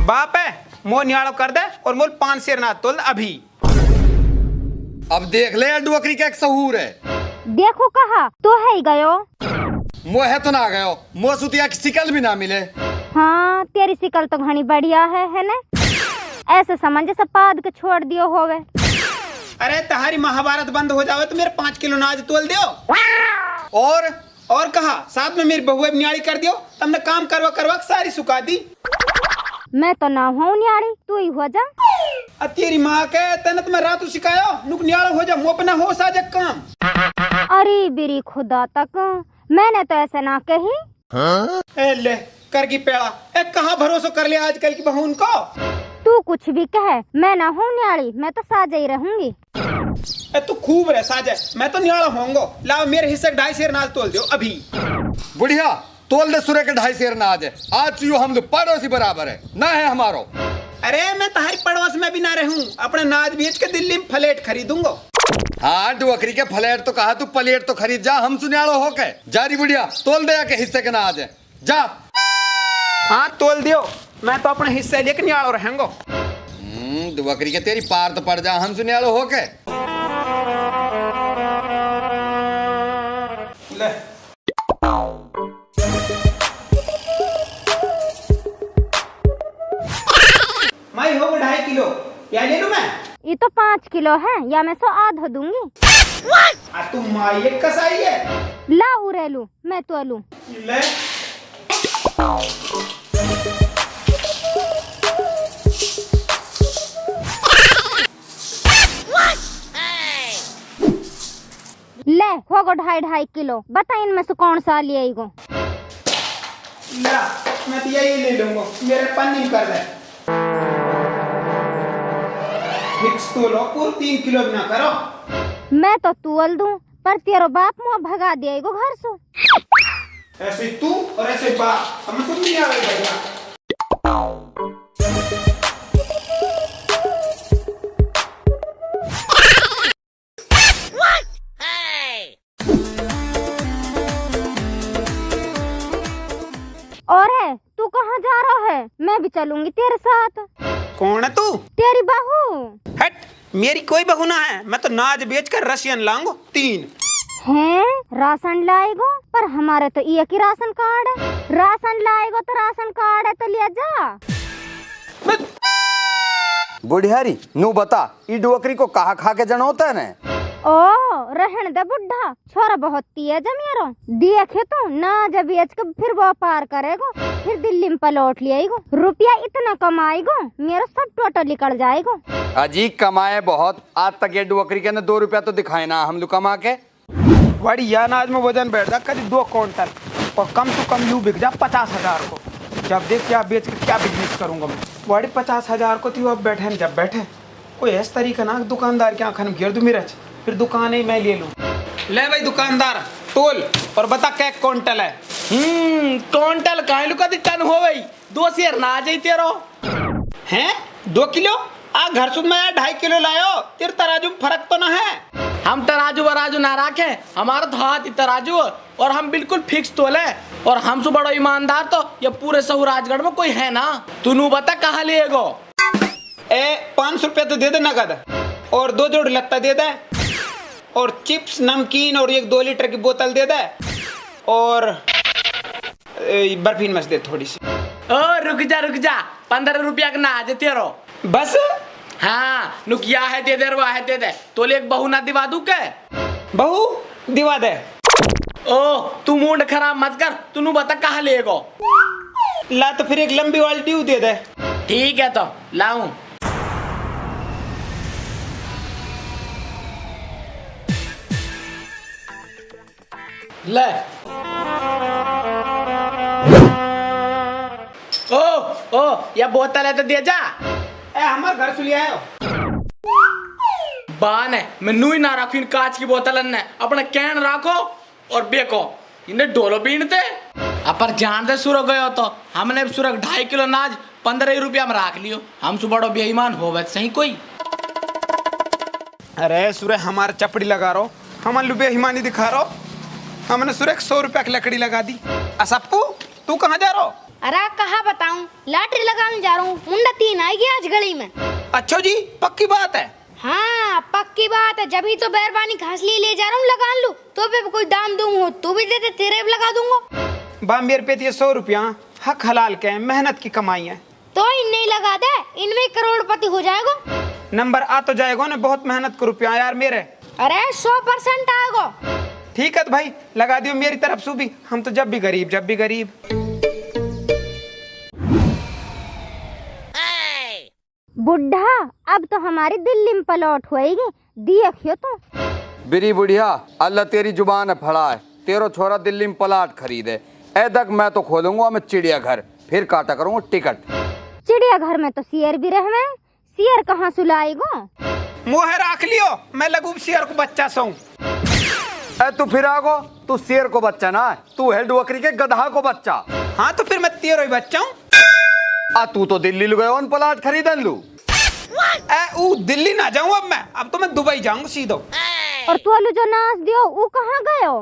बाप है मोह न्याड़ो कर दे और मोल 5 शेर ना तोल अभी। अब देख ले डुअकरी का एक सहूर है। देखो कहा तो है ही गयो। मोह है तो ना गयो, मोह सुतिया की शिकल भी ना मिले। हाँ तेरी शिकल तो घनी बढ़िया है ना? ऐसे समझ सब पाद के छोड़ दियो हो गए। अरे तुम्हारी महाभारत बंद हो जावे तो मेरे 5 किलो नाज तोल दियो। और कहा साथ में मेरी बहुए न्याड़ी कर दियो। तुमने काम करवा सारी सुखा दी। मैं तो ना हूँ न्याड़ी, तू ही हो जा। तेरी माँ के तने तुम्हें रात सिखायो नुक न्याड़ा हो जा, मुँह पे ना हो साजक काम। अरे बिरी खुदा तक मैंने तो ऐसे ना कही। ए ले कर की पेड़ा एक कहा भरोसा कर लिया आजकल की बहू को। तू कुछ भी कहे मैं ना हूँ न्याड़ी, मैं तो साजा ही रहूंगी। तू खूब रह साजे, मैं तो न्याड़ा होंगो। लाओ मेरे हिस्से 2.5 शेर नाज तोल दियो अभी। बुढ़िया तोल दे सुरे के 2.5 शेर नाज है। आज यो हम पड़ोसी बराबर है ना है हमारो। अरे मैं तुम्हारी पड़ोस में भी ना रहूं, अपना नाज बेच के दिल्ली में फ्लैट खरीदूंगा। हाँ डुअकरी के फ्लैट तो कहा, तू प्लेट तो खरीद जा। हम सुन्याड़ो हो के जारी बुढ़िया तोल दे के हिस्से के नाज है जा। हाँ तोल दियो, मैं तो अपने हिस्से लेके न्याड़ो रहेंगो। डुअकरी के तेरी पार तो पड़ जा हम सुन्याड़ो हो के। ले माई हो 2.5 किलो क्या ले लूं मैं? ये तो 5 किलो है या मैं 100 आधा दूंगी। तुम माई एक कसाई है। ला उरेलू मैं तो लूं। ले ले होगो 2.5 किलो। बता इनमें से कौन सा लिए गो? ला मैं तो यही ले लूंगा, मेरे पन्नी कर दे। फिक्स तो लो पूरे 3 किलो भी ना करो। मैं तो तुअल दूं पर तेरो बाप मुँह भगा दिएगो घर से। ऐसे तू और ऐसे बाप समझ में नहीं आवेगा। और है तू कहाँ जा रहा है? मैं भी चलूंगी तेरे साथ। कौन है तू? तेरी बहू। हट मेरी कोई बहू ना है, मैं तो नाज बेचकर रशियन लाऊंगा 3। हैं राशन लाएगो? पर हमारे तो ये की राशन कार्ड है। राशन लाएगो तो राशन कार्ड है तो लिया जा। बुढ़ियारी नू बता ई डुअकरी को कहा खा के जनोता है ने? ओ रहन दे बुढ़ा, छोरा बहुत तेज है मेरो। देखे तो ना जब बेच के फिर व्यापार करेगो, फिर दिल्ली में पलौट लिएगो। रुपया इतना कमाएगो मेरा सब टोटल निकल जाएगो। अजी कमाए बहुत। आज तक ये डुअकरी के ने 2 रुपया तो दिखाए ना हम लोग कमा के। बड़ी या नाज में वजन बैठ जा करीब 2 क्विंटल और कम से कम यू बिक जा 50,000 को। जब देख क्या बेच के क्या बिजनेस करूंगा मैं। बड़ी 50,000 को थी अब बैठे जब बैठे कोई इस तरीका ना दुकानदार के आंखन घेर दू मिर्च, फिर दुकान ही मैं ले लूं। ले भाई दुकानदार तोल और बता क्या क्विंटल है। क्विंटल काहे लुका दी टन हो गई। 2 शेर ना जाई तेरो हैं 2 किलो आ घर सुध में 2.5 किलो लायो। तेरे तराजू में फर्क तो ना है। हम तराजू वराजू ना रखे, हमारा तो हाथ ही तराजू और हम बिल्कुल फिक्स तोले। और हमसे बड़ो ईमानदार तो ये पूरे सहू राजगढ़ में कोई है ना। तू नू बता कहाँ लिएगो? 500 रुपया तो दे दे नगद और 2 जोड़ लत्ता दे दे और चिप्स नमकीन और 1 2 लीटर की बोतल दे दे और बर्फीन मच दे थोड़ी सी। ओ रुक जा 15 रुपया का ना आज तेरो बस। हाँ नुकिया है दे दे रुआ है दे दे। तोले एक बहू ना दिवा दू के? बहू दिवा दे। ओ तू मूड खराब मत कर, तू नू बता कहाँ लेगो? ला तो फिर एक लंबी वाली ट्यूब दे दे। ठीक है तो लाऊं। ले ओ ये बोतल है तो दे जा। हमारे घर से ले आयो। बान है मैनू ही ना रखो इन कांच की बोतल ने, अपने कैन रखो और बेको इन्हें डोलो पीनते। अपर जान दे सुरग गयो तो हमने सुरग 2.5 किलो नाज 15 रुपया में रख लियो। हम सु बड़ो बेईमान हो सही कोई। अरे सुरे हमारे चपड़ी लगा रो, हमारे लुबे हिमानी दिखा रो। हमने सुरे 100 रुपया की लकड़ी लगा दी। असप्पू तू कहाँ जा रहो? अरे कहा बताऊं, लॉटरी लगाने जा रहा हूँ, मुंडा 3 आएगी आज गली में। अच्छा जी, पक्की बात है? हाँ पक्की बात है, जब ही तो बैरबानी घासली ले जा रहा हूँ, लगा लूं तो भी कोई दाम दूंगा, तू भी दे दे, तेरे भी लगा दूंगा। बा मेरे पे 100 रुपया हक हलाल के हैं, मेहनत की कमाई है। तो इनने ही लगा दे, इनमें करोड़पति हो जाएगा। नंबर आ तो जाएगा ना, बहुत मेहनत के रुपया यार मेरे। अरे 100% आएगा। ठीक है तो भाई लगा दियो मेरी तरफ से भी, हम तो जब भी गरीब। बुढ़ा अब तो हमारी दिल्ली में पलौट होएगी, देखियो तो। बिरी बुढ़िया, अल्लाह तेरी जुबान है फड़ा है, तेरो छोरा दिल्ली में प्लाट खरीदे ऐदक मैं तो खोलूंगा मैं चिड़ियाघर, फिर काटा करूंगा टिकट। चिड़ियाघर में तो शेर भी रहवे, शेर कहाँ सुलाएगो? मोह राख लियो, मैं लगू शेर को बच्चा सौ। तू फिर आगो, तू शेर को बच्चा ना, तू है डुकरी के गधा को बच्चा। हाँ तो फिर मैं तेरो ही बच्चा हूँ। तू तो दिल्ली लु गयो प्लाट खरीदन लू। दिल्ली ना जाऊँ अब मैं, अब तो मैं दुबई जाऊंगा सीधो। और तू जो नाच दियो वो कहाँ गयो?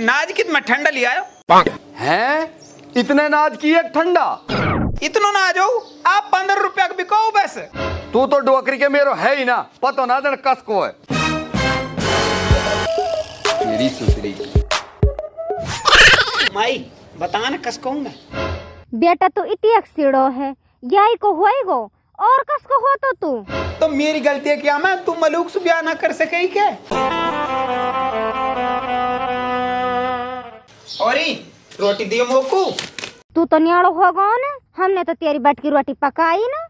नाज की मैं ठंडा ले आयो। हैं? इतने नाज की एक ठंडा? इतना ना आ जाओ आप, 15 रुपया का बिको बस। तू तो डुकरी के मेरो है ही ना, पतो ना जन कस को है मेरी सुसरी। माई बता ना कस कहूँ मैं। बेटा तो इतनी सिड़ो है, यही को होएगो और कस को हो तो तू। तो मेरी गलती है क्या, मैं तू मलूक से ब्याह ना कर सके क्या? और रोटी दियो मोकू। तू तो न्याड़ो होगा ना, हमने तो तेरी बट की रोटी पकाई ना।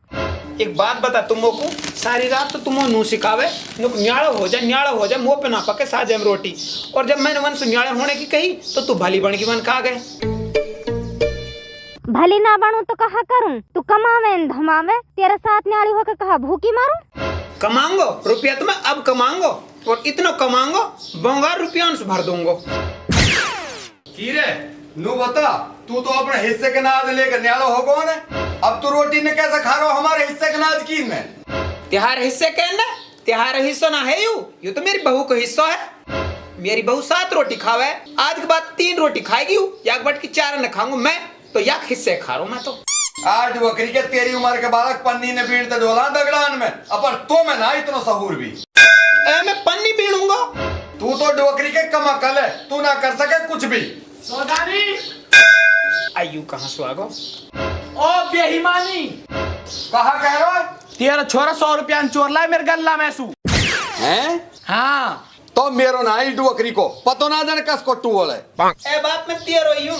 एक बात बता तुम मोकू, सारी रात तो तुम नू सिखावे न्याड़ो हो जाए मुंह पे ना पके साजे में रोटी, और जब मैंने मन से न्याड़े होने की कही तो तू भली बन की मन कहा गए। भली ना बनू तो कहा करूं, तू कमावे न धमावे, तेरे साथ न्याड़ी होकर कहा भूखी मारूं। कमाऊंगो रुपया तो मैं अब कमाऊंगो, और इतना कमाऊंगो बंगार रुपया से भर दूंगो। कीरे नू बता, तू तो अपने हिस्से के नाज लेकर न्यालो हो कौन है? अब तू रोटी ने कैसे खा रहा हो हमारे हिस्से के नाज की में? त्योहार हिस्से कहना, त्योहार हिस्सा ना है यू तो मेरी बहू का हिस्सा है। मेरी बहू 7 रोटी खावे, आज के बाद 3 रोटी खाएगी, याक बट की 4 न खाऊंगा मैं, तो याक हिस्से खा रहा हूँ मैं तो। आज बकरी के तेरी उम्र के बालक पन्नी ने बीड़ डोला दगड़ान में, अपर तो मैं ना इतना सहूर भी। मैं पन्नी बीड़ूंगा। तू तो डोकरी के कमाकल है, तू ना कर सके कुछ भी। सौदानी आयु कहाँ सुहागो? ओ बेईमानी, कहा कह रहा है? तेरा छोरा 100 रुपया चोर लाए मेरे गल्ला में सू। हैं? हाँ तो मेरो ना ही डुकरी को पतो ना जाने कस को टू बोले। ए बाप मैं तेरो ही हूँ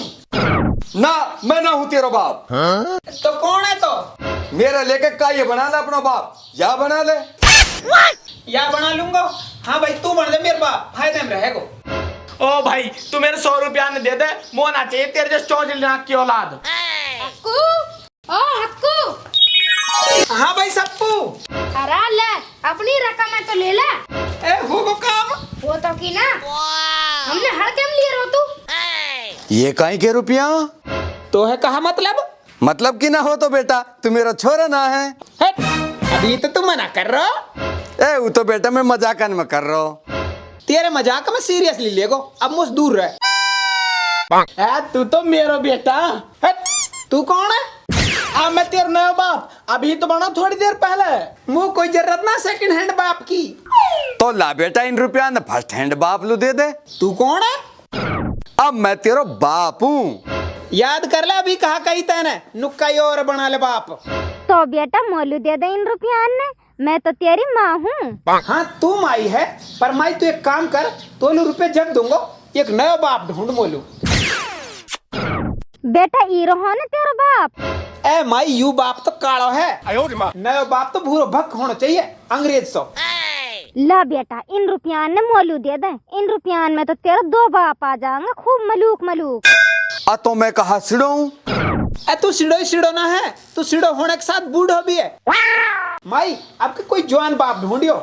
ना, मैं ना हूँ तेरो बाप। तो कौन है तो? मेरे लेके का ये बना ले अपना बाप, या बना ले। या बना लूंगा। हाँ भाई तू बन दे मेरे बाप, फायदे में रहेगो। ओ भाई तू मेरे 100 रुपया ने दे दे, मोना चाहिए तेरे जैसे चौजिल नाक की औलाद। हक्कू, ओ हक्कू। हाँ भाई सप्पू। अरे ले, अपनी रकम है तो ले ले। ए होगो काम। वो तो की ना, हमने हर केम लिए रो तू। ये काई के रुपया? तो है कहा मतलब कि ना हो तो बेटा तू मेरा छोरा ना है। अभी तो तुम मना कर रहा हो। ए वो तो बेटा मैं मजाकन में कर रहा हूँ। तेरे मजाक में सीरियसली लेगो, अब मुझ दूर रह। तू तो मेरा बेटा। तू कौन है? अब मैं तेरा नया बाप, अभी तो बना थोड़ी देर पहले। मुझे कोई जरूरत ना सेकंड हैंड बाप की। तो ला बेटा इन रुपया न फर्स्ट हैंड बाप लू दे दे। तू कौन है? अब मैं तेरा बाप हूँ। याद कर ले अभी कहा कही तैने, नुक्का और बना ले बाप। तो बेटा मोलू दे दे इन रुपया ने, मैं तो तेरी माँ हूँ। हाँ तू माई है, पर माई तू एक काम कर, तो रुपए जब दूंगा एक नया बाप ढूंढ मोलू। बेटा ई रहो ने तेरा बाप। ए माई यू बाप तो कालो है, नया बाप तो भूरो भक होना चाहिए, अंग्रेज सो। ला बेटा इन रुपया ने मोलू दे दे, इन रुपया में तो तेरा 2 बाप आ जाएंगे, खूब मलूक मलूक। तो मैं कहा सिड़ो? तू सिड़ो ही सिड़ो ना है, तू सिड़ो होने के साथ बूढ़ो भी है। माई आपके कोई जवान बाप ढूंढियो।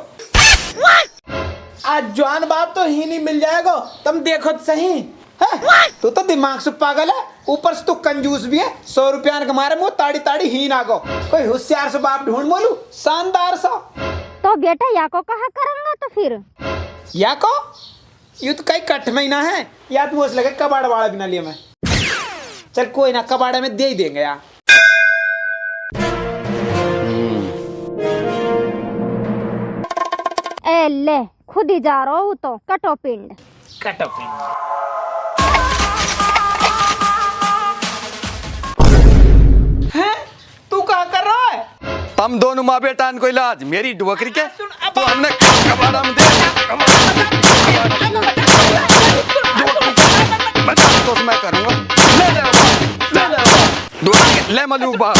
आज जवान बाप तो ही नहीं मिल जाएगा, तुम देखो तो सही। तू तो दिमाग से पागल है, ऊपर से तू कंजूस भी है। 100 रुपया के मारे मुँह ताड़ी ताड़ी ही ना गो, कोई होशियार से बाप ढूंढ मोलू, शानदार सा। तो बेटा या को कहा करेंगे तो फिर? या को यू तो कई कट महीना है, या तो मुझे लगे कबाड़ वाला बिना लिए मैं। चल कोई ना, कबाड़े में दे ही देंगे यार। ए ले, खुद ही जा रहा हूँ तो कटो पिंड। कटो पिंड। हैं? तू क्या कर रहा है? तुम दोनों माँ बेटा को इलाज मेरी डुवकरी के तो हमने कबाड़ा में दे तो मैं करूंगा। ले मलूक बाप,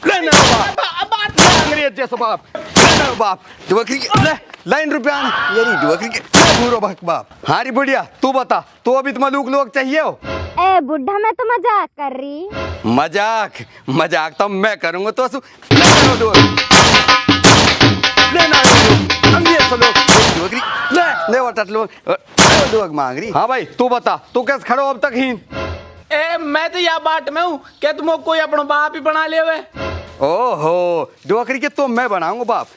ले बाप, अंग्रेज जैसा बाप, ले बाप, डुवकरी ले लाइन रुपया येरी डुवकरी के पूरा भक बाप। हारी बुढ़िया तू बता, तू अभी तो मलूक लोग चाहिए हो? ए बुढ़ा, मैं तो मजाक कर रही। मजाक तो मैं करूंगा तो लोग मांग रही। हाँ भाई तू बता, तू कैसे खड़ो अब तक ही? ए मैं तो यहाँ बाट में हूँ, क्या तुम कोई अपना बाप ही बना ले वे? ओहो डुवकरी के तो मैं बनाऊंगा बाप।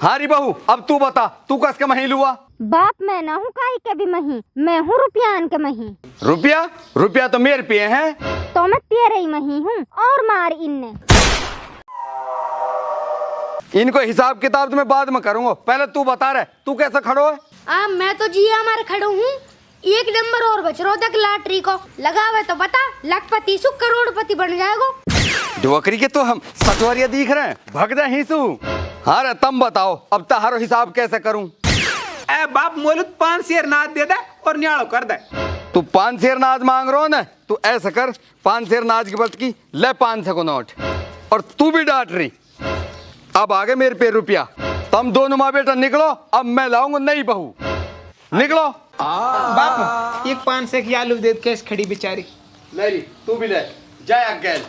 हारी बहू अब तू बता, तू कस के महील हुआ? बाप मैं ना हूँ काई के भी मही, मैं हूँ रुपयान के मही। रुपया तो मेरे पे है। तो मैं तेरे ही मही हूँ और मार इनने। इनको हिसाब किताब तो मैं बाद में करूंगा, पहले तू बता रहे तू कैसे खड़ो है? मैं तो जी हमारे खड़ो हूँ। एक नंबर और बच रहा तक लॉटरी को लगावे तो बता, लखपति सु करोड़पति बन जाएगा। डुवकरी के तो हम सटवरिया दिख रहे हैं, भग जा हिसू। हाँ रे तुम बताओ अब तारो हिसाब कैसे करूं? ए बाप मोलू 5 शेर नाद दे दे और न्याड़ो कर दे। तू 5 शेर नाज मांग रहा हो ना, तू ऐसा कर 5 शेर नाज की बत की ले 500 को नोट। और तू भी डांट रही। अब आगे मेरे पे रुपया, तुम दोनों माँ बेटा निकलो, अब मैं लाऊंगा नई बहू। निकलो। बाप एक 500 की आलू दे कैस खड़ी बेचारी। मेरी तू भी ले जाए अकेले।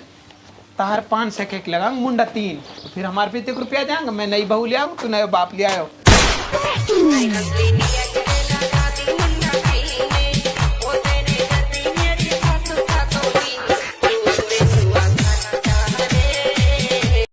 तार 500 के लगा मुंडा 3, तो फिर हमारे पे 1 रुपया जाएंगे। मैं नई बहू ले आऊँ, तू नए बाप ले आयो।